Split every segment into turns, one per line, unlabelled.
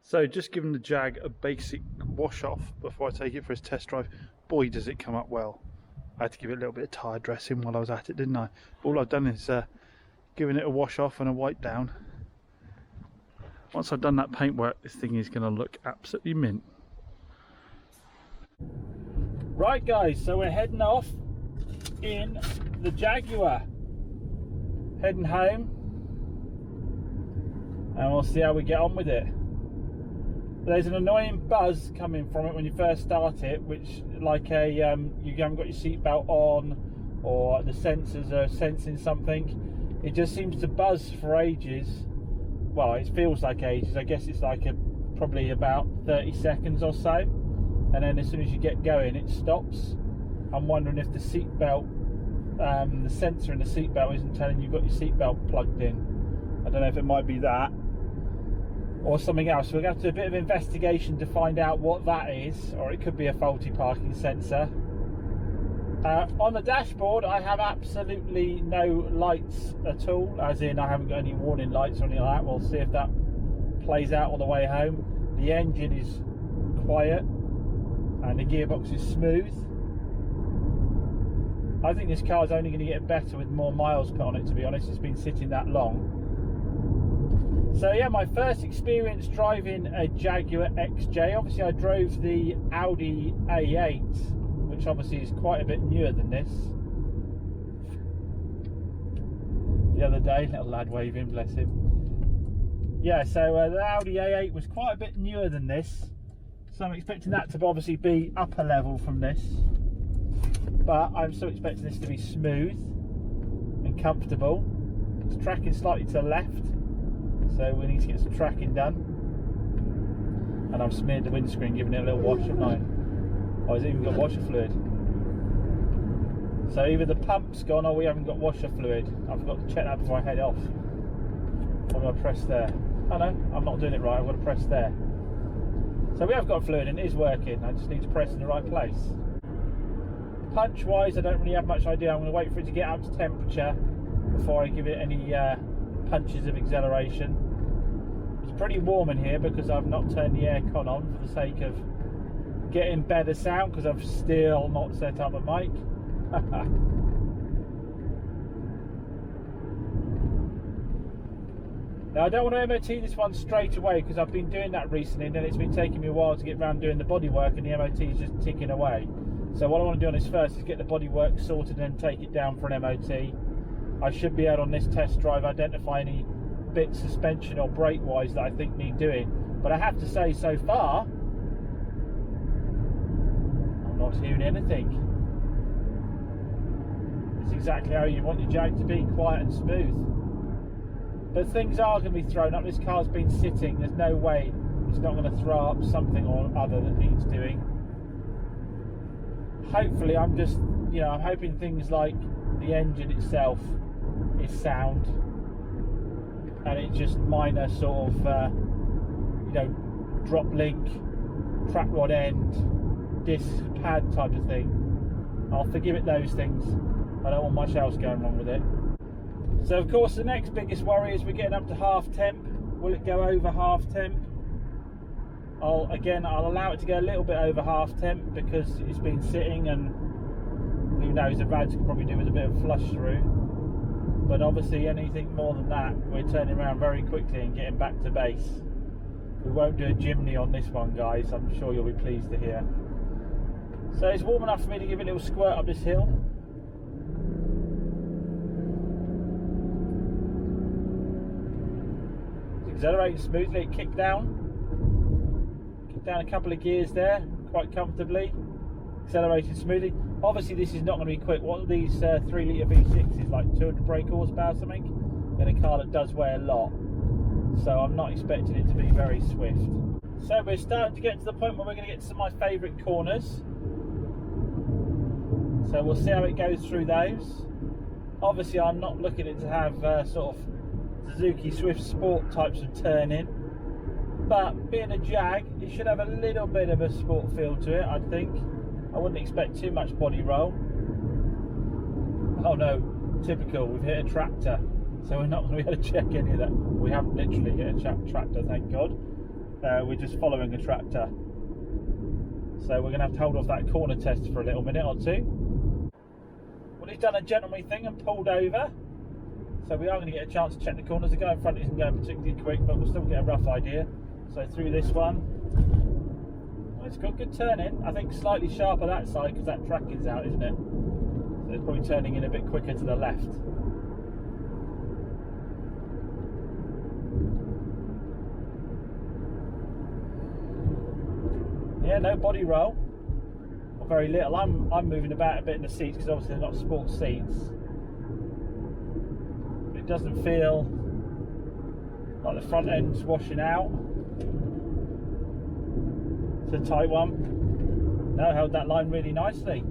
So just giving the Jag a basic wash off before I take it for his test drive. Boy, does it come up well. I had to give it a little bit of tyre dressing while I was at it, didn't I? All I've done is giving it a wash off and a wipe down. Once I've done that paintwork, this thing is going to look absolutely mint. Right guys, so we're heading off in the Jaguar. Heading home. And we'll see how we get on with it. There's an annoying buzz coming from it when you first start it, which like a you haven't got your seatbelt on, or the sensors are sensing something. It just seems to buzz for ages. Well, it feels like ages. I guess it's like probably about 30 seconds or so, and then as soon as you get going, it stops. I'm wondering if the seatbelt, the sensor in the seatbelt isn't telling you've got your seatbelt plugged in. I don't know if it might be that or something else. So we're going to have to do a bit of investigation to find out what that is, or it could be a faulty parking sensor. On the dashboard I have absolutely no lights at all, as in I haven't got any warning lights or anything like that. We'll see if that plays out on the way home. The engine is quiet and the gearbox is smooth. I think this car is only going to get better with more miles put on it, to be honest. It's been sitting that long. So yeah, my first experience driving a Jaguar XJ. Obviously I drove the Audi A8, which obviously is quite a bit newer than this, the other day. Little lad waving, bless him. Yeah, so the Audi A8 was quite a bit newer than this, so I'm expecting that to obviously be upper level from this, but I'm still expecting this to be smooth and comfortable. It's tracking slightly to the left, so we need to get some tracking done. And I've smeared the windscreen, giving it a little wash, haven't I? Oh, it's even got washer fluid. So either the pump's gone or we haven't got washer fluid. I forgot to check that before I head off. What do I press there? Oh no, I'm not doing it right. I've got to press there. So we have got fluid and it is working. I just need to press in the right place. Punch wise, I don't really have much idea. I'm going to wait for it to get up to temperature before I give it any punches of acceleration. It's pretty warm in here because I've not turned the aircon on for the sake of getting better sound, because I've still not set up a mic. Now I don't want to MOT this one straight away because I've been doing that recently and then it's been taking me a while to get around doing the bodywork and the MOT is just ticking away. So what I want to do on this first is get the bodywork sorted and then take it down for an MOT. I should be able on this test drive identify any bits suspension or brake wise that I think need doing. But I have to say, so far I'm not hearing anything. It's exactly how you want your Jag to be, quiet and smooth. But things are going to be thrown up. This car's been sitting, there's no way it's not going to throw up something or other that needs doing. Hopefully, I'm just, I'm hoping things like the engine itself is sound and it's just minor sort of drop link, track rod end, disc pad type of thing. I'll forgive it those things. I don't want much else going wrong with it. So of course the next biggest worry is we're getting up to half temp. Will it go over half temp? I'll allow it to go a little bit over half temp because it's been sitting, and who knows, the rads could probably do with a bit of flush through. But obviously anything more than that, we're turning around very quickly and getting back to base. We won't do a Jimny on this one, guys. I'm sure you'll be pleased to hear. So it's warm enough for me to give it a little squirt up this hill. It's accelerating smoothly. It kicked down a couple of gears there quite comfortably, accelerating smoothly. Obviously this is not going to be quick. What are these 3 litre V6s, like 200 brake horsepower or something, in a car that does weigh a lot, so I'm not expecting it to be very swift. So we're starting to get to the point where we're going to get to my favourite corners, so we'll see how it goes through those. Obviously I'm not looking at it to have sort of Suzuki Swift Sport types of turning, but being a Jag, it should have a little bit of a sport feel to it, I think. I wouldn't expect too much body roll. Oh no, typical, we've hit a tractor, so we're not going to be able to check any of that. We haven't literally hit a tractor, thank God. we're just following a tractor. So we're going to have to hold off that corner test for a little minute or two. Well, he's done a gentlemanly thing and pulled over. So we are going to get a chance to check the corners. The guy in front isn't going particularly quick, but we'll still get a rough idea. So through this one. Well, it's got good turning. I think slightly sharper that side because that track is out, isn't it? So it's probably turning in a bit quicker to the left. Yeah, no body roll, or very little. I'm moving about a bit in the seats because obviously they're not sports seats. It doesn't feel like the front end's washing out. It's a tight one. No, held that line really nicely.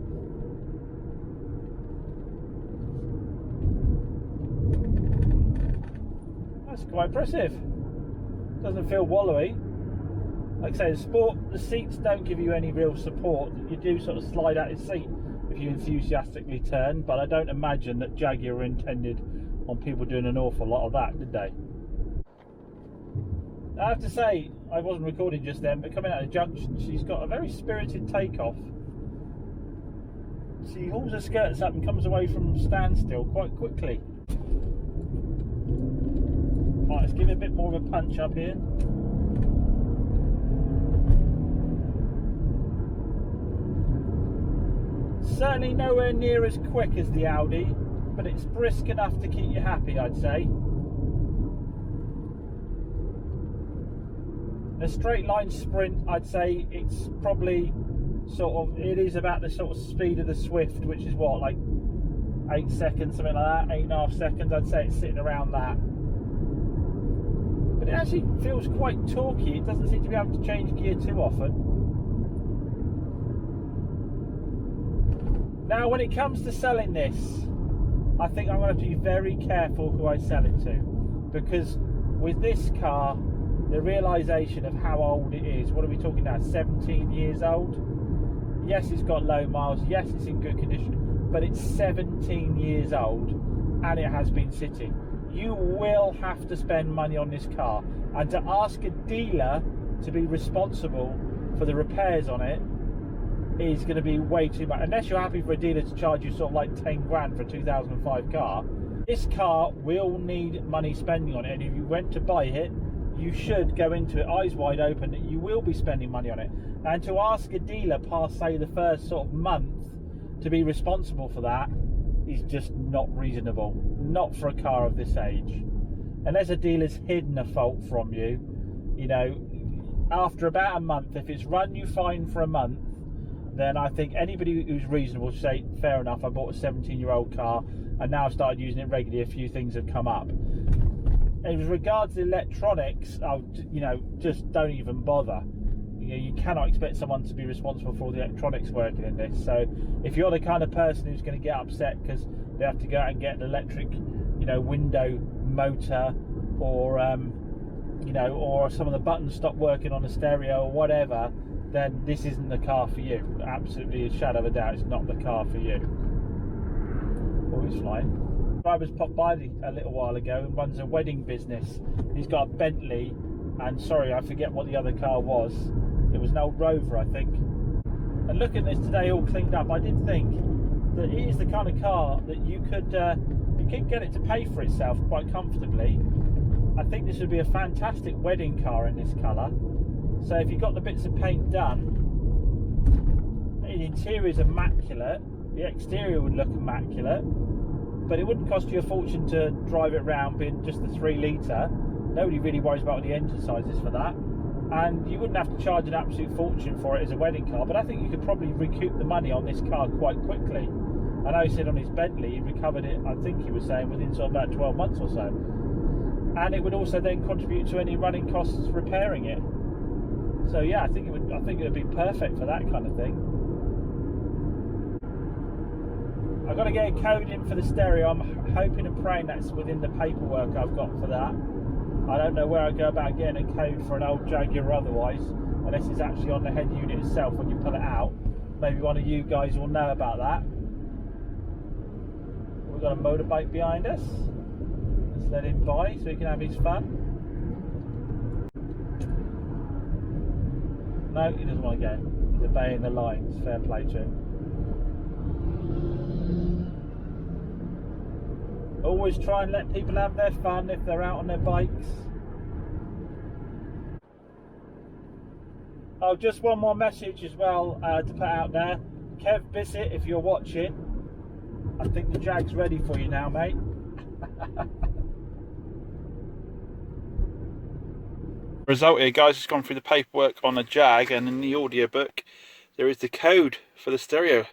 That's quite impressive. Doesn't feel wallowy. Like I say, the seats don't give you any real support. You do sort of slide out your seat if you enthusiastically turn, but I don't imagine that Jaguar were intended on people doing an awful lot of that, did they? I have to say, I wasn't recording just then, but coming out of the junction, she's got a very spirited takeoff. She hauls her skirts up and comes away from standstill quite quickly. Right, let's give it a bit more of a punch up here. Certainly nowhere near as quick as the Audi, but it's brisk enough to keep you happy, I'd say. A straight line sprint, I'd say it's probably it is about the sort of speed of the Swift, which is what, like 8 seconds, something like that, 8.5 seconds. I'd say it's sitting around that. But it actually feels quite torquey. It doesn't seem to be able to change gear too often. Now, when it comes to selling this, I think I'm going to have to be very careful who I sell it to, because with this car, the realisation of how old it is, what are we talking now, 17 years old? Yes, it's got low miles, yes, it's in good condition, but it's 17 years old and it has been sitting. You will have to spend money on this car, and to ask a dealer to be responsible for the repairs on it is going to be way too much, unless you're happy for a dealer to charge you sort of like 10 grand for a 2005 car. This car will need money spending on it, and if you went to buy it, you should go into it eyes wide open that you will be spending money on it. And to ask a dealer past, say, the first sort of month to be responsible for that is just not reasonable. Not for a car of this age. Unless a dealer's hidden a fault from you, you know, after about a month, if it's run you fine for a month, then I think anybody who's reasonable should say, fair enough, I bought a 17-year-old car and now I've started using it regularly, a few things have come up. And with regards to electronics, you know, just don't even bother. You know, you cannot expect someone to be responsible for all the electronics working in this. So if you're the kind of person who's going to get upset because they have to go out and get an electric, you know, window motor, or you know, or some of the buttons stop working on the stereo or whatever, then this isn't the car for you. Absolutely, a shadow of a doubt, it's not the car for you. Oh, he's flying. Drivers popped by a little while ago and runs a wedding business. He's got a Bentley, and sorry, I forget what the other car was. It was an old Rover, I think. And looking at this today, all cleaned up, I did think that it is the kind of car that you could get it to pay for itself quite comfortably. I think this would be a fantastic wedding car in this colour. So if you got the bits of paint done, the interior is immaculate, the exterior would look immaculate, but it wouldn't cost you a fortune to drive it around being just the 3 litre. Nobody really worries about what the engine size is for that, and you wouldn't have to charge an absolute fortune for it as a wedding car. But I think you could probably recoup the money on this car quite quickly. I know he said on his Bentley he recovered it, I think he was saying, within sort of about 12 months or so, and it would also then contribute to any running costs repairing it. So yeah, I think it would be perfect for that kind of thing. I've got to get a code in for the stereo. I'm hoping and praying that's within the paperwork I've got for that. I don't know where I go about getting a code for an old Jaguar otherwise, unless it's actually on the head unit itself when you pull it out. Maybe one of you guys will know about that. We've got a motorbike behind us. Let's let him by so he can have his fun. No, he doesn't want to go. He's obeying the lines. Fair play to him. Always try and let people have their fun if they're out on their bikes. Oh, just one more message as well to put out there. Kev Bissett, if you're watching, I think the Jag's ready for you now, mate. Result here, guys, has gone through the paperwork on a Jag, and in the audiobook there is the code for the stereo.